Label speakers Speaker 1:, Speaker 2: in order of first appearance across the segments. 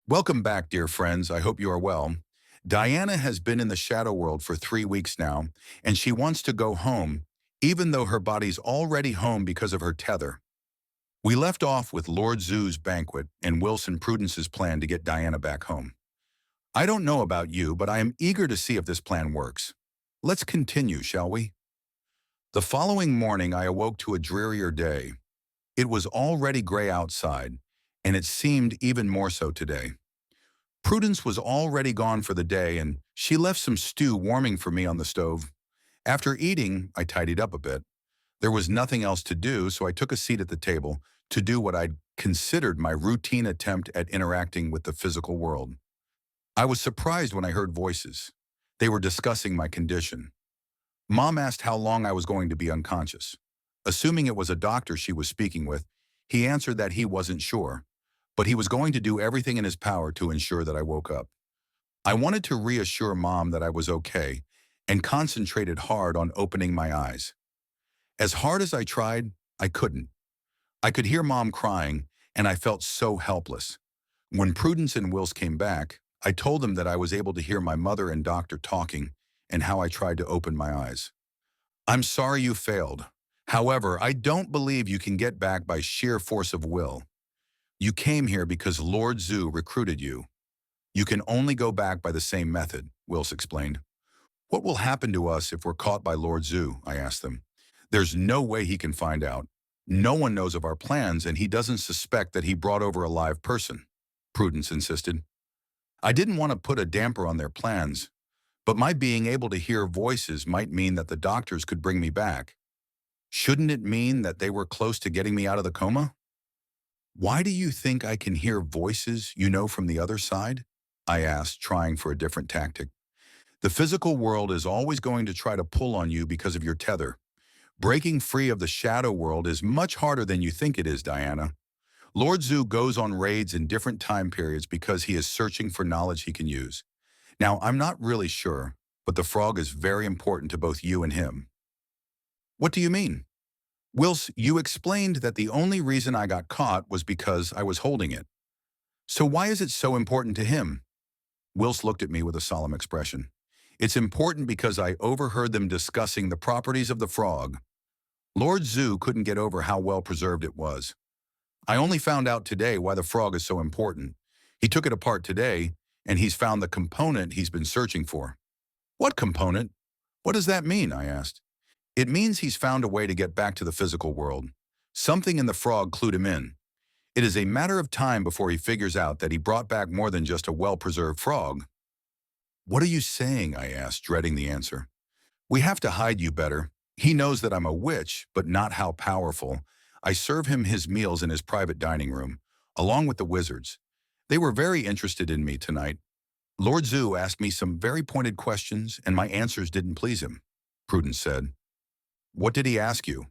Speaker 1: Welcome back, dear friends. I hope you are well. Diana has been in the shadow world for 3 weeks now, and she wants to go home, even though her body's already home because of her tether. We left off with Lord Zoo's banquet and Wilson Prudence's plan to get Diana back home. I don't know about you, but I am eager to see if this plan works. Let's continue, shall we? The following morning, I awoke to a drearier day. It was already gray outside, and it seemed even more so today. Prudence was already gone for the day, and she left some stew warming for me on the stove. After eating, I tidied up a bit. There was nothing else to do, so I took a seat at the table to do what I'd considered my routine attempt at interacting with the physical world. I was surprised when I heard voices. They were discussing my condition. Mom asked how long I was going to be unconscious. Assuming it was a doctor she was speaking with, he answered that he wasn't sure, but he was going to do everything in his power to ensure that I woke up. I wanted to reassure Mom that I was okay and concentrated hard on opening my eyes. As hard as I tried, I couldn't. I could hear Mom crying, and I felt so helpless. When Prudence and Wills came back, I told them that I was able to hear my mother and doctor talking and how I tried to open my eyes. I'm sorry you failed. However, I don't believe you can get back by sheer force of will. You came here because Lord Zoo recruited you. You can only go back by the same method, Wills explained. What will happen to us if we're caught by Lord Zoo? I asked them. There's no way he can find out. No one knows of our plans, and he doesn't suspect that he brought over a live person, Prudence insisted. I didn't want to put a damper on their plans, but my being able to hear voices might mean that the doctors could bring me back. Shouldn't it mean that they were close to getting me out of the coma? Why do you think I can hear voices you know from the other side? I asked, trying for a different tactic. The physical world is always going to try to pull on you because of your tether. Breaking free of the shadow world is much harder than you think it is, Diana. Lord Zoo goes on raids in different time periods because he is searching for knowledge he can use. Now, I'm not really sure, but the frog is very important to both you and him. What do you mean? Wills, you explained that the only reason I got caught was because I was holding it. So why is it so important to him? Wills looked at me with a solemn expression. It's important because I overheard them discussing the properties of the frog. Lord Zoo couldn't get over how well preserved it was. I only found out today why the frog is so important. He took it apart today, and he's found the component he's been searching for. What component? What does that mean? I asked. It means he's found a way to get back to the physical world. Something in the frog clued him in. It is a matter of time before he figures out that he brought back more than just a well-preserved frog. What are you saying? I asked, dreading the answer. We have to hide you better. He knows that I'm a witch, but not how powerful. I serve him his meals in his private dining room, along with the wizards. They were very interested in me tonight. Lord Zoo asked me some very pointed questions, and my answers didn't please him, Prudence said. What did he ask you?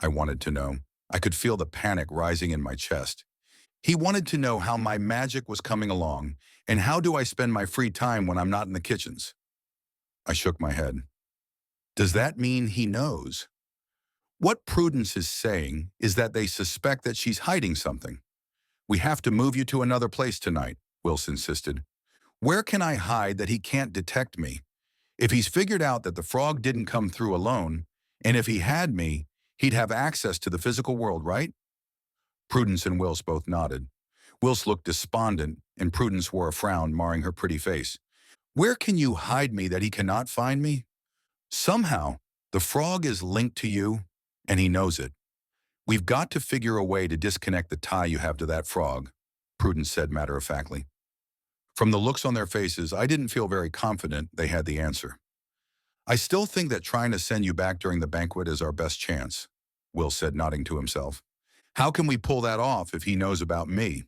Speaker 1: I wanted to know. I could feel the panic rising in my chest. He wanted to know how my magic was coming along, and how do I spend my free time when I'm not in the kitchens? I shook my head. Does that mean he knows? What Prudence is saying is that they suspect that she's hiding something. We have to move you to another place tonight, Wilson insisted. Where can I hide that he can't detect me? If he's figured out that the frog didn't come through alone, and if he had me, he'd have access to the physical world, right? Prudence and Wills both nodded. Wills looked despondent, and Prudence wore a frown marring her pretty face. Where can you hide me that he cannot find me? Somehow, the frog is linked to you, and he knows it. We've got to figure a way to disconnect the tie you have to that frog, Prudence said matter-of-factly. From the looks on their faces, I didn't feel very confident they had the answer. I still think that trying to send you back during the banquet is our best chance, Will said, nodding to himself. How can we pull that off if he knows about me?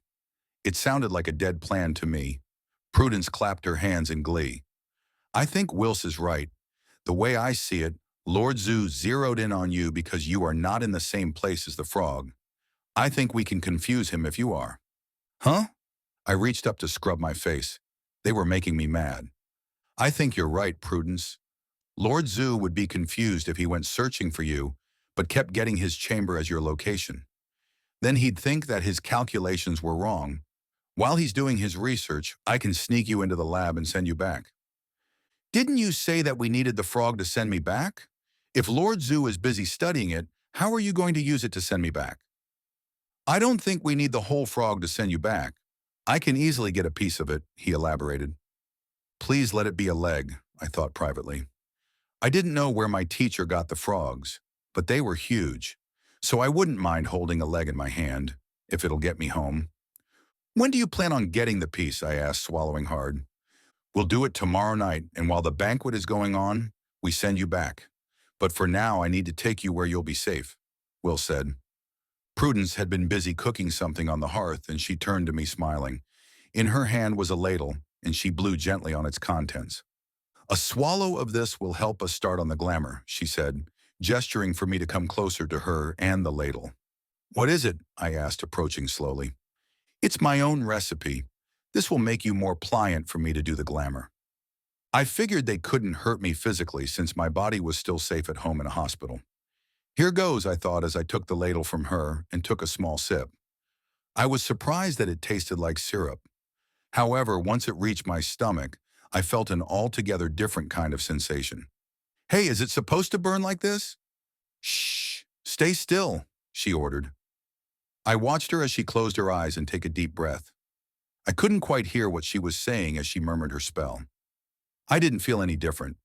Speaker 1: It sounded like a dead plan to me. Prudence clapped her hands in glee. I think Wills is right. The way I see it, Lord Zoo zeroed in on you because you are not in the same place as the frog. I think we can confuse him if you are. Huh? I reached up to scrub my face. They were making me mad. I think you're right, Prudence. Lord Zoo would be confused if he went searching for you, but kept getting his chamber as your location. Then he'd think that his calculations were wrong. While he's doing his research, I can sneak you into the lab and send you back. Didn't you say that we needed the frog to send me back? If Lord Zoo is busy studying it, how are you going to use it to send me back? I don't think we need the whole frog to send you back. I can easily get a piece of it, he elaborated. Please let it be a leg, I thought privately. I didn't know where my teacher got the frogs, but they were huge, so I wouldn't mind holding a leg in my hand, if it'll get me home. When do you plan on getting the piece? I asked, swallowing hard. We'll do it tomorrow night, and while the banquet is going on, we send you back. But for now, I need to take you where you'll be safe, Will said. Prudence had been busy cooking something on the hearth, and she turned to me smiling. In her hand was a ladle, and she blew gently on its contents. A swallow of this will help us start on the glamour, she said, gesturing for me to come closer to her and the ladle. What is it? I asked, approaching slowly. It's my own recipe. This will make you more pliant for me to do the glamour. I figured they couldn't hurt me physically since my body was still safe at home in a hospital. Here goes, I thought as I took the ladle from her and took a small sip. I was surprised that it tasted like syrup. However, once it reached my stomach, I felt an altogether different kind of sensation. Hey, is it supposed to burn like this? Shh, stay still, she ordered. I watched her as she closed her eyes and took a deep breath. I couldn't quite hear what she was saying as she murmured her spell. I didn't feel any different,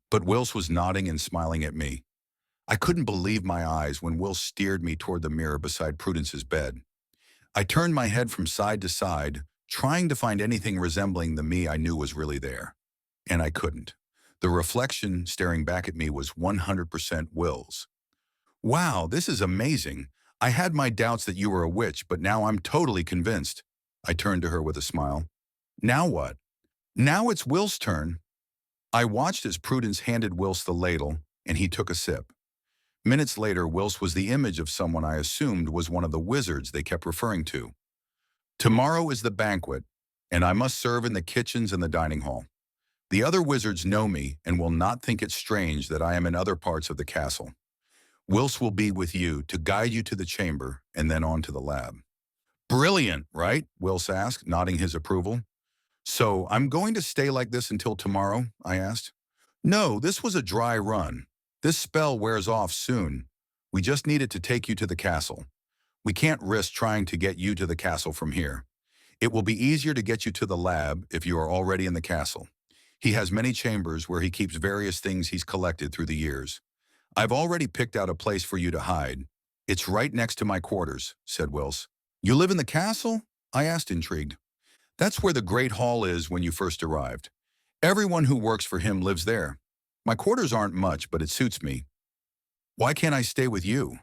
Speaker 1: but Wills was nodding and smiling at me. I couldn't believe my eyes when Will steered me toward the mirror beside Prudence's bed. I turned my head from side to side, trying to find anything resembling the me I knew was really there. And I couldn't. The reflection staring back at me was 100% Will's. Wow, this is amazing. I had my doubts that you were a witch, but now I'm totally convinced. I turned to her with a smile. Now what? Now it's Will's turn. I watched as Prudence handed Wills the ladle, and he took a sip. Minutes later, Wills was the image of someone I assumed was one of the wizards they kept referring to. Tomorrow is the banquet, and I must serve in the kitchens and the dining hall. The other wizards know me and will not think it strange that I am in other parts of the castle. Wills will be with you to guide you to the chamber and then on to the lab. Brilliant, right? Wills asked, nodding his approval. So I'm going to stay like this until tomorrow? I asked. No, this was a dry run. This spell wears off soon. We just needed to take you to the castle. We can't risk trying to get you to the castle from here. It will be easier to get you to the lab if you are already in the castle. He has many chambers where he keeps various things he's collected through the years. I've already picked out a place for you to hide. It's right next to my quarters, said Wills. You live in the castle? I asked, intrigued. That's where the Great Hall is when you first arrived. Everyone who works for him lives there. My quarters aren't much, but it suits me. Why can't I stay with you?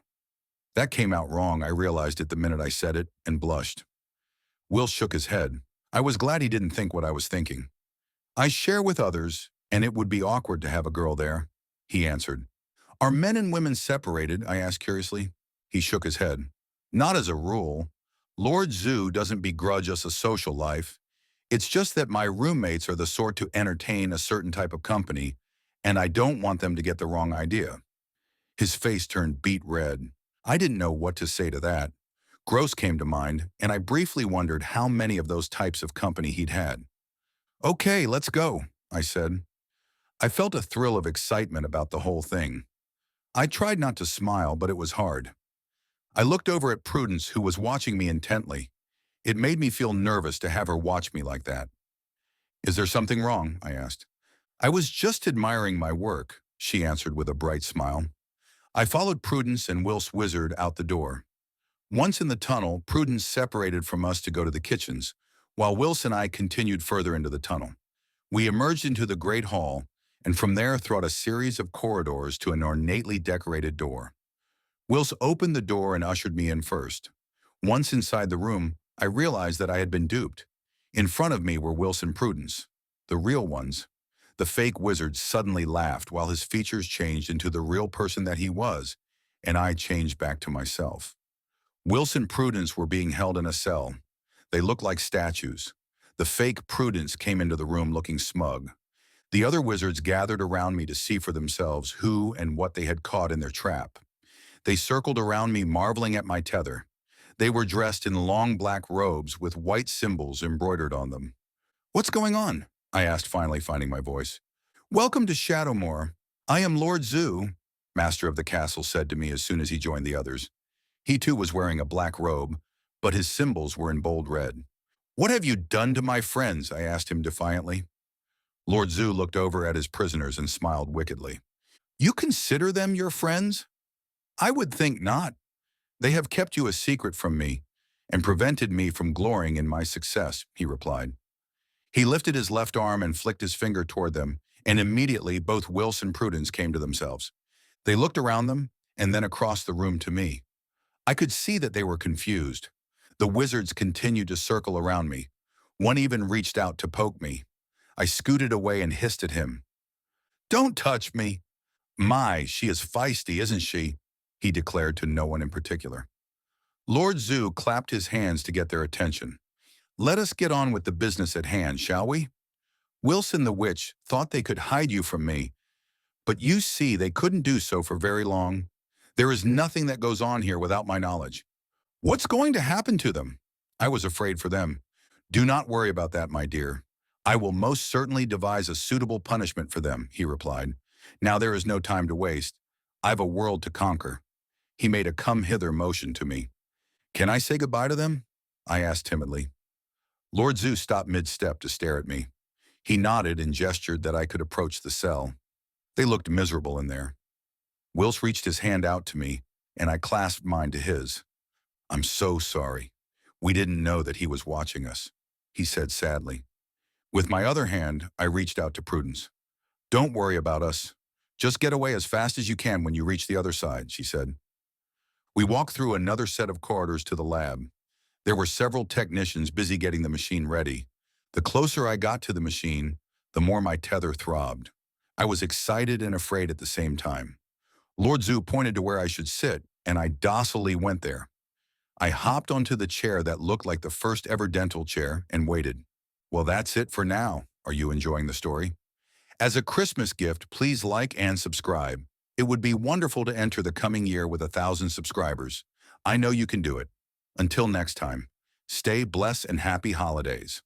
Speaker 1: That came out wrong, I realized it the minute I said it, and blushed. Will shook his head. I was glad he didn't think what I was thinking. I share with others, and it would be awkward to have a girl there, he answered. Are men and women separated? I asked curiously. He shook his head. Not as a rule. Lord Zoo doesn't begrudge us a social life. It's just that my roommates are the sort to entertain a certain type of company, and I don't want them to get the wrong idea. His face turned beet red. I didn't know what to say to that. Gross came to mind, and I briefly wondered how many of those types of company he'd had. Okay, let's go, I said. I felt a thrill of excitement about the whole thing. I tried not to smile, but it was hard. I looked over at Prudence, who was watching me intently. It made me feel nervous to have her watch me like that. Is there something wrong? I asked. I was just admiring my work, she answered with a bright smile. I followed Prudence and Wills Wizard out the door. Once in the tunnel, Prudence separated from us to go to the kitchens, while Wills and I continued further into the tunnel. We emerged into the Great Hall, and from there through a series of corridors to an ornately decorated door. Wills opened the door and ushered me in first. Once inside the room, I realized that I had been duped. In front of me were Wills and Prudence, the real ones. The fake wizard suddenly laughed while his features changed into the real person that he was, and I changed back to myself. Wills and Prudence were being held in a cell. They looked like statues. The fake Prudence came into the room looking smug. The other wizards gathered around me to see for themselves who and what they had caught in their trap. They circled around me, marveling at my tether. They were dressed in long black robes with white symbols embroidered on them. "What's going on?" I asked, finally finding my voice. "Welcome to Shadowmoor. I am Lord Zoo," Master of the Castle said to me as soon as he joined the others. He too was wearing a black robe, but his symbols were in bold red. "What have you done to my friends?" I asked him defiantly. Lord Zoo looked over at his prisoners and smiled wickedly. "You consider them your friends? I would think not. They have kept you a secret from me and prevented me from glorying in my success," he replied. He lifted his left arm and flicked his finger toward them, and immediately both Wilson and Prudence came to themselves. They looked around them and then across the room to me. I could see that they were confused. The wizards continued to circle around me. One even reached out to poke me. I scooted away and hissed at him. "Don't touch me." "My, she is feisty, isn't she?" he declared to no one in particular. Lord Zoo clapped his hands to get their attention. "Let us get on with the business at hand, shall we? Wilson the witch thought they could hide you from me, but you see they couldn't do so for very long. There is nothing that goes on here without my knowledge. What's going to happen to them?" I was afraid for them. "Do not worry about that, my dear. I will most certainly devise a suitable punishment for them," he replied. "Now there is no time to waste. I've a world to conquer." He made a come-hither motion to me. "Can I say goodbye to them?" I asked timidly. Lord Zoo stopped mid-step to stare at me. He nodded and gestured that I could approach the cell. They looked miserable in there. Wills reached his hand out to me, and I clasped mine to his. "I'm so sorry. We didn't know that he was watching us," he said sadly. With my other hand, I reached out to Prudence. "Don't worry about us. Just get away as fast as you can when you reach the other side," she said. We walked through another set of corridors to the lab. There were several technicians busy getting the machine ready. The closer I got to the machine, the more my tether throbbed. I was excited and afraid at the same time. Lord Zoo pointed to where I should sit, and I docilely went there. I hopped onto the chair that looked like the first ever dental chair and waited. Well, that's it for now. Are you enjoying the story? As a Christmas gift, please like and subscribe. It would be wonderful to enter the coming year with 1,000 subscribers. I know you can do it. Until next time, stay blessed and happy holidays.